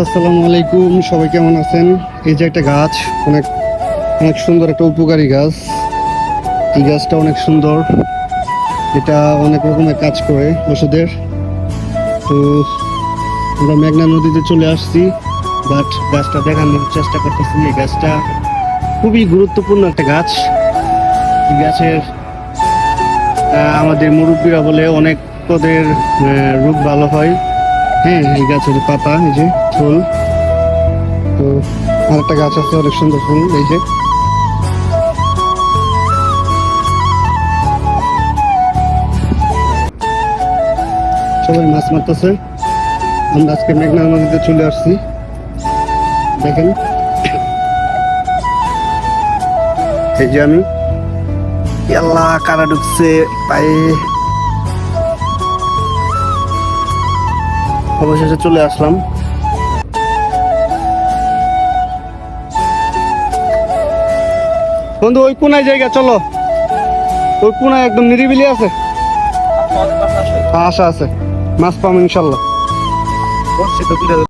আসসালামু আলাইকুম, সবাই কেমন আছেন? এই যে একটা গাছ, অনেক অনেক সুন্দর একটা উপকারী গাছ। এই গাছটা অনেক সুন্দর, এটা অনেক রকমের কাজ করে ওষুধের। তো আমরা মেঘনা নদীতে চলে আসছি, বাট গাছটা দেখানোর চেষ্টা করতেছি। এই গাছটা খুবই গুরুত্বপূর্ণ একটা গাছ। এই গাছের আমাদের মুরব্বীরা বলে অনেক পদের রোগ ভালো হয়। হ্যাঁ, এই গাছের পাতা, এই যে ফুল। তো আরেকটা গাছ আছে, অনেক সুন্দর ফুল। এই যে সবাই মাছ মারতেছে। আমরা আজকে মেঘনা নদীতে চলে আসছি, দেখেন। এই যে আমি আল্লাহ কারা ঢুকছে পায়ে। অবশেষে চলে আসলাম। বন্ধু, ওই কোনায় জায়গা, চলো। ওই কোনায় একদম নিরিবিলি আছে, আশা আছে, মাছ পাবো ইনশাল্লাহ।